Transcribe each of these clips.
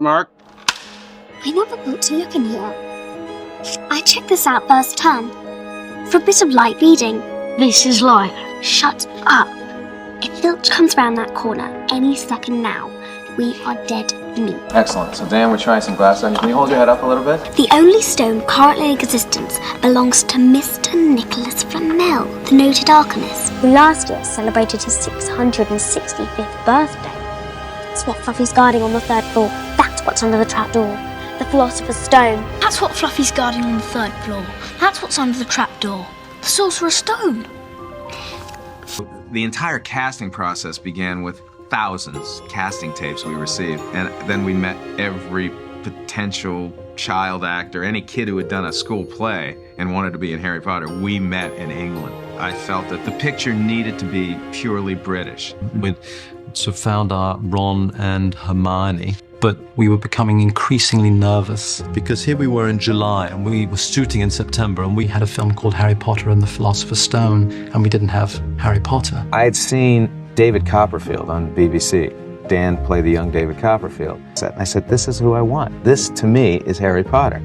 Mark? I never thought to look in here. I checked this out first term. For a bit of light reading. This is life. Shut up. If Filch comes round that corner any second now, we are dead meat. Excellent. So Dan, we're trying some glass onions. Can you hold your head up a little bit? The only stone currently in existence belongs to Mr. Nicholas Flamel, the noted alchemist, who last year celebrated his 665th birthday. That's what Fluffy's guarding on the 3rd floor. That's what's under the trapdoor. The Philosopher's Stone. That's what Fluffy's guarding on the 3rd floor. That's what's under the trapdoor. The Sorcerer's Stone. The entire casting process began with thousands casting tapes we received, and then we met every potential child actor, any kid who had done a school play and wanted to be in Harry Potter. We met in England. I felt that the picture needed to be purely British. We sort of found our Ron and Hermione, but we were becoming increasingly nervous because here we were in July and we were shooting in September, and we had a film called Harry Potter and the Philosopher's Stone, and we didn't have Harry Potter. I had seen David Copperfield on BBC. Dan played the young David Copperfield. I said, this is who I want. This, to me, is Harry Potter.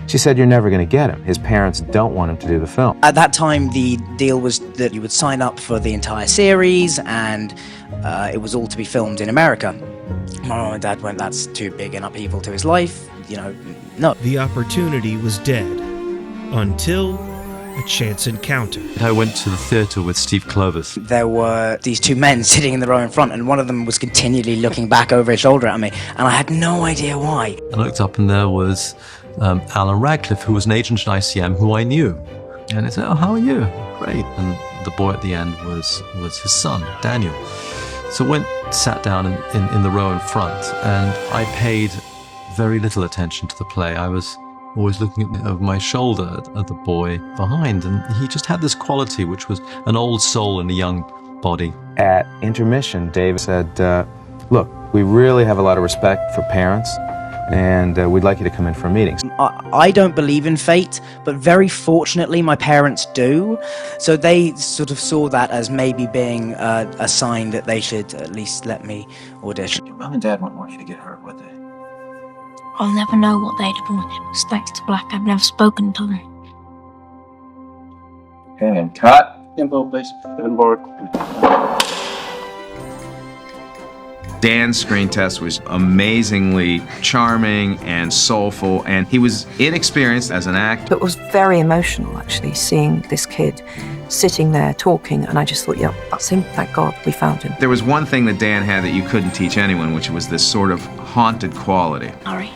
She said, you're never going to get him. His parents don't want him to do the film. At that time, the deal was that you would sign up for the entire series, and it was all to be filmed in America. My mom and dad went, that's too big an upheaval to his life, no. The opportunity was dead until a chance encounter. I went to the theatre with Steve Clovis. There were these two men sitting in the row in front, and one of them was continually looking back over his shoulder at me, and I had no idea why. And I looked up, and there was Alan Radcliffe, who was an agent at ICM who I knew. And he said, oh, how are you? Great. And the boy at the end was his son, Daniel. So went, sat down in the row in front, and I paid very little attention to the play. I was always looking over my shoulder at the boy behind, and he just had this quality which was an old soul in a young body. At intermission, Dave said, look, we really have a lot of respect for parents, and we'd like you to come in for meetings. I don't believe in fate, but very fortunately my parents do. So they sort of saw that as maybe being a sign that they should at least let me audition. Your mom and dad wouldn't want you to get hurt, would they? I'll never know what they'd have wanted. Thanks to Black, I've never spoken to them. Okay, and cut. Info, please. On board. Dan's screen test was amazingly charming and soulful, and he was inexperienced as an actor. It was very emotional, actually, seeing this kid sitting there talking, and I just thought, yeah, that's him. Thank God we found him. There was one thing that Dan had that you couldn't teach anyone, which was this sort of haunted quality. Sorry.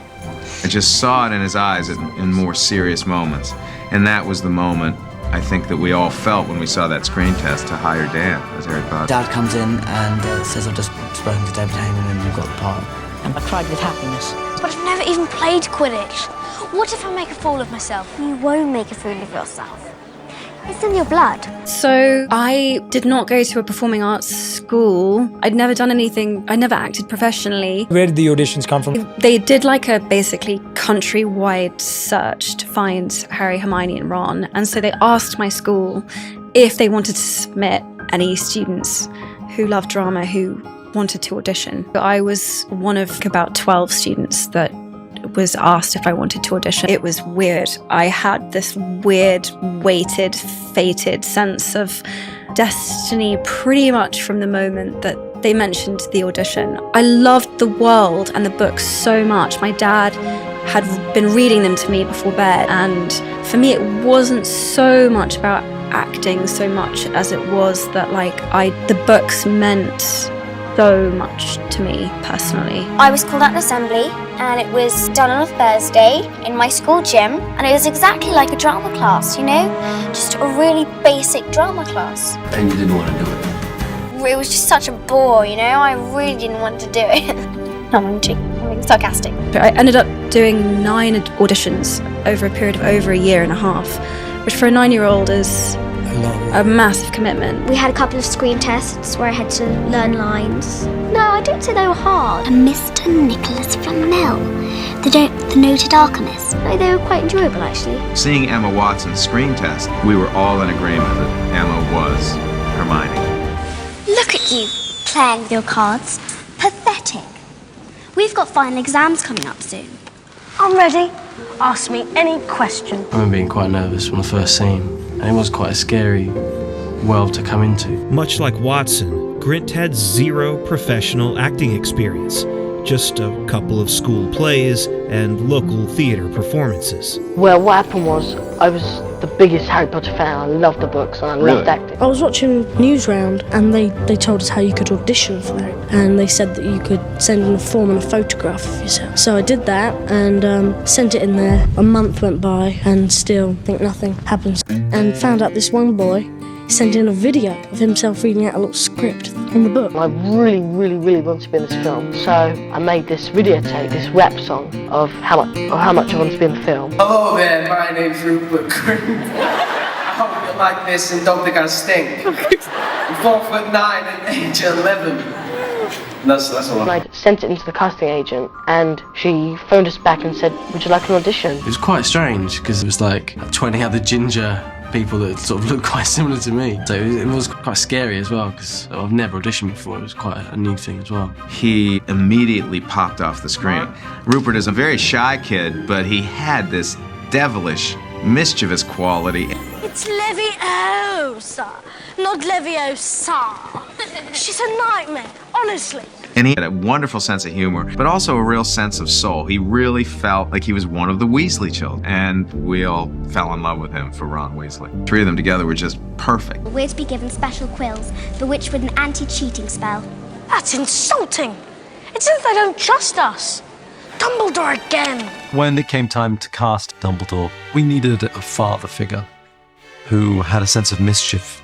I just saw it in his eyes in more serious moments, and that was the moment I think that we all felt when we saw that screen test to hire Dan as Harry Potter. Dad comes in and says, I've just spoken to David Heyman and you've got the part. And I cried with happiness. But I've never even played Quidditch. What if I make a fool of myself? You won't make a fool of yourself. It's in your blood. So I did not go to a performing arts school. I'd never done anything. I never acted professionally. Where did the auditions come from? They did like a basically countrywide search to find Harry, Hermione and Ron. And so they asked my school if they wanted to submit any students who loved drama who wanted to audition. I was one of about 12 students that was asked if I wanted to audition. It was weird. I had this weird, weighted, fated sense of destiny pretty much from the moment that they mentioned the audition. I loved the world and the books so much. My dad had been reading them to me before bed, and for me it wasn't so much about acting so much as it was that the books meant so much to me personally. I was called out an assembly, and it was done on a Thursday in my school gym, and it was exactly like a drama class, just a really basic drama class. And you didn't want to do it? It was just such a bore, I really didn't want to do it. No, I'm being sarcastic. I ended up doing 9 auditions over a period of over a year and a half, which for a 9-year-old is a massive commitment. We had a couple of screen tests where I had to learn lines. No, I don't say they were hard. And Mr. Nicholas Flamel, the noted alchemist. No, they were quite enjoyable, actually. Seeing Emma Watson's screen test, we were all in agreement that Emma was Hermione. Look at you, playing with your cards. Pathetic. We've got final exams coming up soon. I'm ready. Ask me any question. I remember being quite nervous from the first scene, and it was quite a scary world to come into. Much like Watson, Grint had 0 professional acting experience, just a couple of school plays and local theatre performances. Well, what happened was, I was the biggest Harry Potter fan. I loved the books and I loved acting. I was watching Newsround and they told us how you could audition for it. And they said that you could send in a form and a photograph of yourself. So I did that and sent it in there. A month went by and still think nothing happens. And found out this one boy sent in a video of himself reading out a little script from the book. I really, really, really wanted to be in this film. So I made this videotape, this rap song of how much I wanted to be in the film. Hello there, my name's Rupert Grint. I hope you like this and don't think I stink. I'm 4'9" and age 11. That's a lot. I sent it into the casting agent and she phoned us back and said, would you like an audition? It was quite strange because it was like 20 other ginger people that sort of looked quite similar to me. So it was quite scary as well because I've never auditioned before. It was quite a new thing as well. He immediately popped off the screen. Rupert is a very shy kid, but he had this devilish, mischievous quality. It's Leviosa, not Leviosa. She's a nightmare, honestly. And he had a wonderful sense of humor, but also a real sense of soul. He really felt like he was one of the Weasley children, and we all fell in love with him for Ron Weasley. 3 of them together were just perfect. We're to be given special quills, bewitched with an anti-cheating spell. That's insulting. It's as if they don't trust us. Dumbledore again. When it came time to cast Dumbledore, we needed a father figure who had a sense of mischief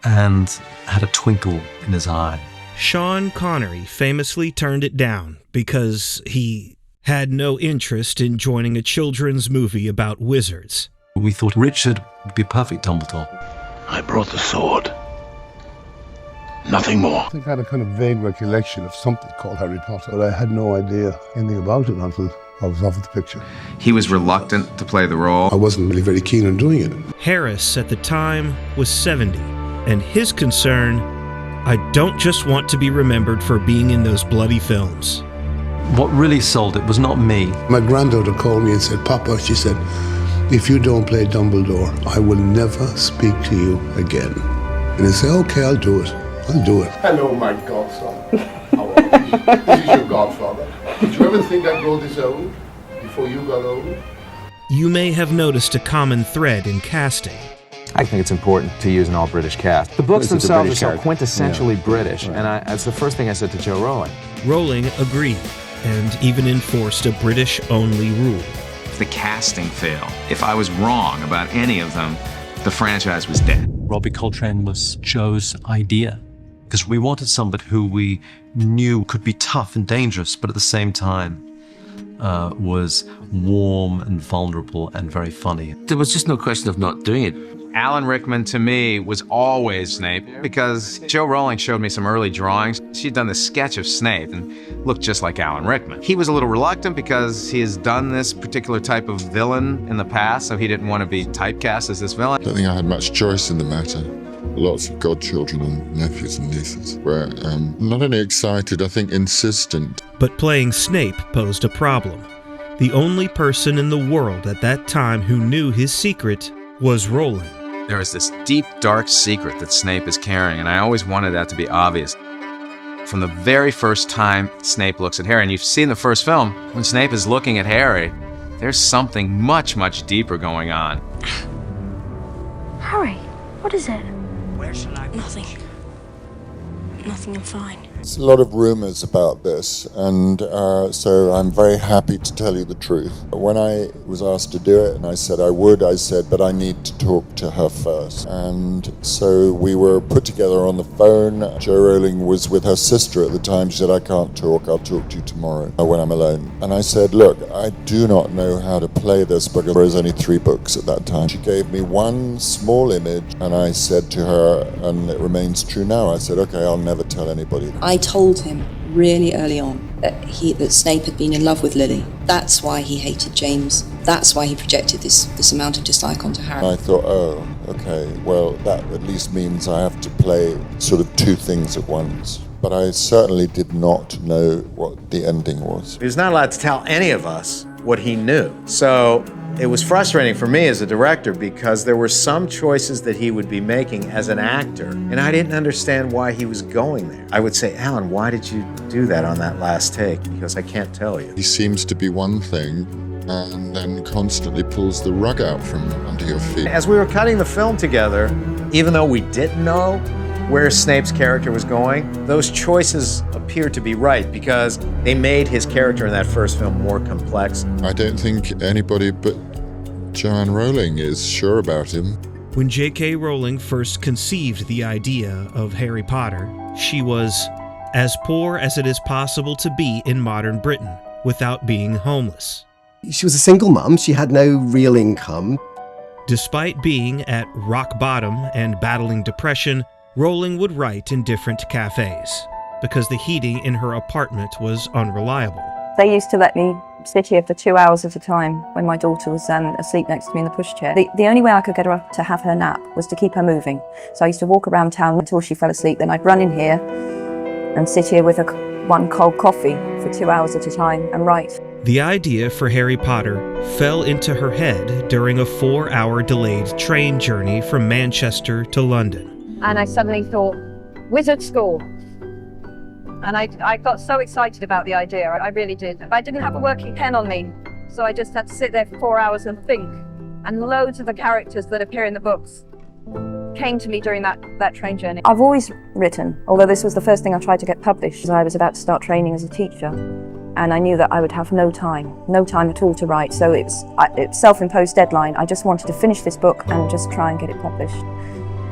and had a twinkle in his eye. Sean Connery famously turned it down because he had no interest in joining a children's movie about wizards. We thought Richard would be perfect Dumbledore. I brought the sword. Nothing more. I think I had a kind of vague recollection of something called Harry Potter, but I had no idea anything about it until I was offered the picture. He was reluctant to play the role. I wasn't really very keen on doing it. Harris, at the time, was 70, and his concern, I don't just want to be remembered for being in those bloody films. What really sold it was not me. My granddaughter called me and said, Papa, she said, if you don't play Dumbledore, I will never speak to you again. And I said, okay, I'll do it. I'll do it. Hello, my godson. How are you? This is your godfather. Did you ever think I'd grow this old before you got old? You may have noticed a common thread in casting. I think it's important to use an all-British cast. The books themselves are so quintessentially British, and that's the first thing I said to Joe Rowling. Rowling agreed, and even enforced a British-only rule. If the casting failed, if I was wrong about any of them, the franchise was dead. Robbie Coltrane was Joe's idea, because we wanted somebody who we knew could be tough and dangerous, but at the same time was warm and vulnerable and very funny. There was just no question of not doing it. Alan Rickman, to me, was always Snape because Joe Rowling showed me some early drawings. She'd done this sketch of Snape and looked just like Alan Rickman. He was a little reluctant because he has done this particular type of villain in the past, so he didn't want to be typecast as this villain. I don't think I had much choice in the matter. Lots of godchildren and nephews and nieces were not only excited, I think insistent. But playing Snape posed a problem. The only person in the world at that time who knew his secret was Rowling. There is this deep, dark secret that Snape is carrying, and I always wanted that to be obvious. From the very first time Snape looks at Harry, and you've seen the first film, when Snape is looking at Harry, there's something much, much deeper going on. Harry, what is it? Where shall I? Nothing. Nothing, I'm fine. There's a lot of rumors about this, and so I'm very happy to tell you the truth. When I was asked to do it, and I said I would, I said, but I need to talk to her first. And so we were put together on the phone. Jo Rowling was with her sister at the time. She said, I can't talk, I'll talk to you tomorrow when I'm alone. And I said, look, I do not know how to play this because there was only 3 books at that time. She gave me one small image, and I said to her, and it remains true now, I said, okay, I'll never tell anybody. I told him really early on that Snape had been in love with Lily. That's why he hated James. That's why he projected this amount of dislike onto Harry. I thought, oh, okay, well, that at least means I have to play sort of 2 things at once. but I certainly did not know what the ending was. He was not allowed to tell any of us what he knew. So it was frustrating for me as a director because there were some choices that he would be making as an actor, and I didn't understand why he was going there. I would say, Alan, why did you do that on that last take? And he goes, I can't tell you. He seems to be one thing and then constantly pulls the rug out from under your feet. As we were cutting the film together, even though we didn't know where Snape's character was going, those choices appeared to be right because they made his character in that first film more complex. I don't think anybody but Joanne Rowling is sure about him. When J.K. Rowling first conceived the idea of Harry Potter, she was as poor as it is possible to be in modern Britain without being homeless. She was a single mum. She had no real income. Despite being at rock bottom and battling depression, Rowling would write in different cafes because the heating in her apartment was unreliable. They used to let me sit here for 2 hours at a time when my daughter was asleep next to me in the pushchair. The only way I could get her up to have her nap was to keep her moving. So I used to walk around town until she fell asleep. Then I'd run in here and sit here with one cold coffee for 2 hours at a time and write. The idea for Harry Potter fell into her head during a 4-hour delayed train journey from Manchester to London. And I suddenly thought, wizard school. And I got so excited about the idea, I really did. But I didn't have a working pen on me, so I just had to sit there for 4 hours and think. And loads of the characters that appear in the books came to me during that train journey. I've always written, although this was the first thing I tried to get published. I was about to start training as a teacher, and I knew that I would have no time at all to write. So it's self-imposed deadline. I just wanted to finish this book and just try and get it published.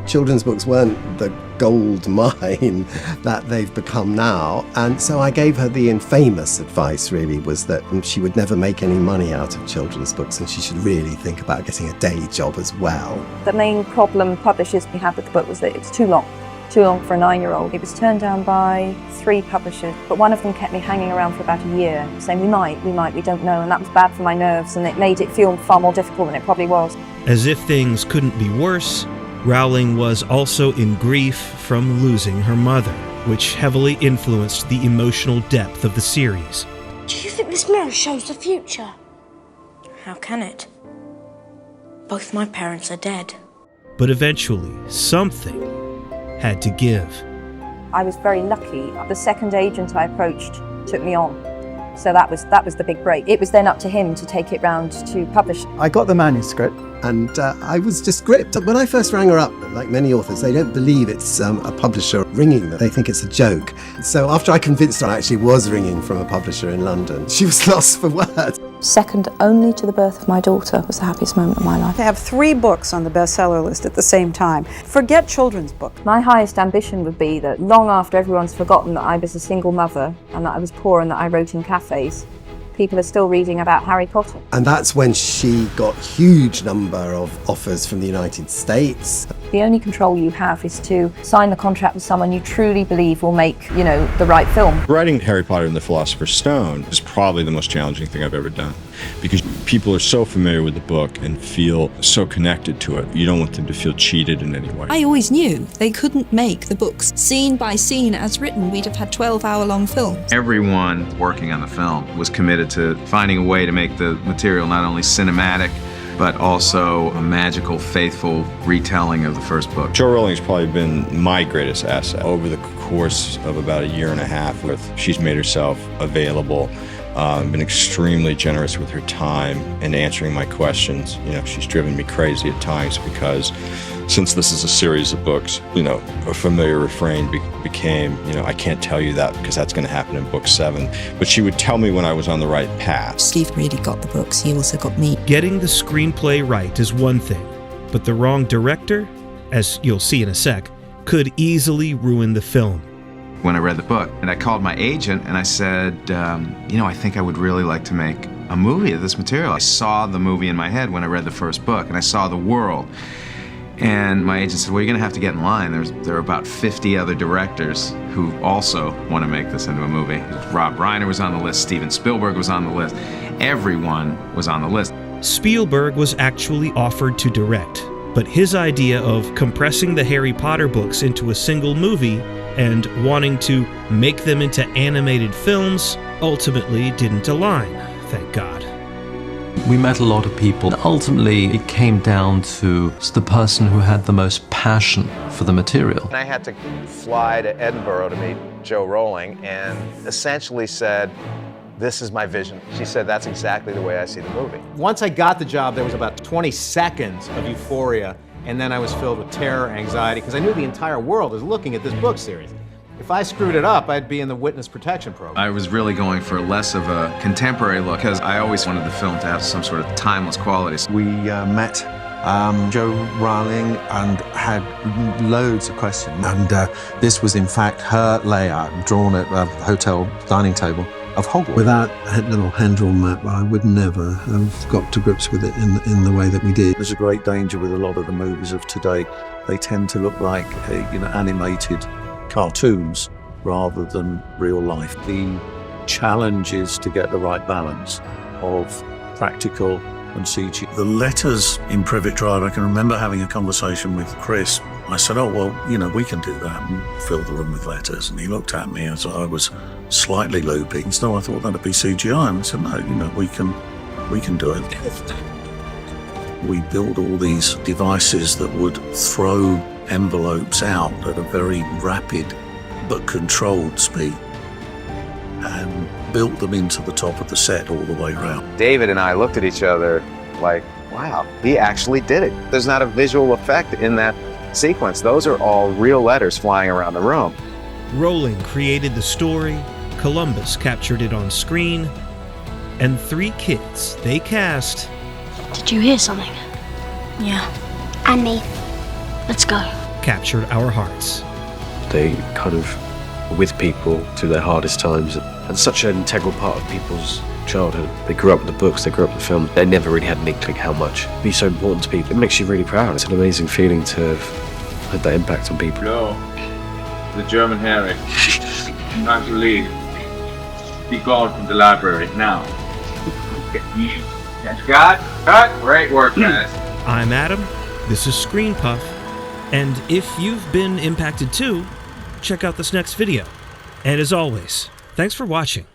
Children's books weren't the gold mine that they've become now, and so I gave her the infamous advice, really, was that she would never make any money out of children's books and she should really think about getting a day job as well. The main problem publishers had with the book was that it was too long for a 9-year-old. It was turned down by 3 publishers, but one of them kept me hanging around for about a year, saying we might, we don't know, and that was bad for my nerves, and it made it feel far more difficult than it probably was. As if things couldn't be worse, Rowling was also in grief from losing her mother, which heavily influenced the emotional depth of the series. Do you think this mirror shows the future? How can it? Both my parents are dead. But eventually, something had to give. I was very lucky. The second agent I approached took me on. So that was the big break. It was then up to him to take it round to publish. I got the manuscript and I was just gripped. When I first rang her up, like many authors, they don't believe it's a publisher ringing them. They think it's a joke. So after I convinced her I actually was ringing from a publisher in London, she was lost for words. Second only to the birth of my daughter was the happiest moment of my life. To have 3 books on the bestseller list at the same time. Forget children's books. My highest ambition would be that long after everyone's forgotten that I was a single mother and that I was poor and that I wrote in cafes, people are still reading about Harry Potter. And that's when she got a huge number of offers from the United States. The only control you have is to sign the contract with someone you truly believe will make, the right film. Writing Harry Potter and the Philosopher's Stone is probably the most challenging thing I've ever done because people are so familiar with the book and feel so connected to it. You don't want them to feel cheated in any way. I always knew they couldn't make the books scene by scene as written. We'd have had 12-hour-long films. Everyone working on the film was committed to finding a way to make the material not only cinematic, but also a magical, faithful retelling of the first book. Jo Rowling has probably been my greatest asset. Over the course of about 1.5 years, she's made herself available, been extremely generous with her time and answering my questions. She's driven me crazy at times because since this is a series of books, a familiar refrain became, I can't tell you that because that's going to happen in book 7. But she would tell me when I was on the right path. Steve really got the books. He also got me. Getting the screenplay right is one thing, but the wrong director, as you'll see in a sec, could easily ruin the film. When I read the book, and I called my agent and I said, I think I would really like to make a movie of this material. I saw the movie in my head when I read the first book, and I saw the world. And my agent said, well, you're going to have to get in line. There are about 50 other directors who also want to make this into a movie. Rob Reiner was on the list. Steven Spielberg was on the list. Everyone was on the list. Spielberg was actually offered to direct, but his idea of compressing the Harry Potter books into a single movie and wanting to make them into animated films ultimately didn't align, thank God. We met a lot of people. Ultimately, it came down to the person who had the most passion for the material. I had to fly to Edinburgh to meet Jo Rowling and essentially said, this is my vision. She said, that's exactly the way I see the movie. Once I got the job, there was about 20 seconds of euphoria, and then I was filled with terror, anxiety, because I knew the entire world was looking at this book series. If I screwed it up, I'd be in the witness protection program. I was really going for less of a contemporary look because I always wanted the film to have some sort of timeless qualities. We met Jo Rowling and had loads of questions. And this was in fact her layout, drawn at a hotel dining table of Hogwarts. Without a little hand-drawn map, I would never have got to grips with it in the way that we did. There's a great danger with a lot of the movies of today. They tend to look like animated cartoons rather than real life. The challenge is to get the right balance of practical and CG. The letters in Privet Drive, I can remember having a conversation with Chris. I said, oh, well, we can do that and fill the room with letters. And he looked at me as I was slightly loopy. And so I thought that'd be CGI. And I said, no, we can do it. We built all these devices that would throw envelopes out at a very rapid but controlled speed and built them into the top of the set all the way around. David and I looked at each other like, wow, he actually did it. There's not a visual effect in that sequence. Those are all real letters flying around the room. Rowling created the story, Columbus captured it on screen, and 3 kids they cast. Did you hear something? Yeah. And me. Let's go. Captured our hearts. They kind of were with people through their hardest times, and such an integral part of people's childhood. They grew up with the books, they grew up with the film. They never really had an inkling how much it'd be so important to people. It makes you really proud. It's an amazing feeling to have had that impact on people. No, the German Harry. Time to leave. Be gone from the library now. Yes, cut. Great work, guys. I'm Adam. This is ScreenPuff. And if you've been impacted too, check out this next video. And as always, thanks for watching.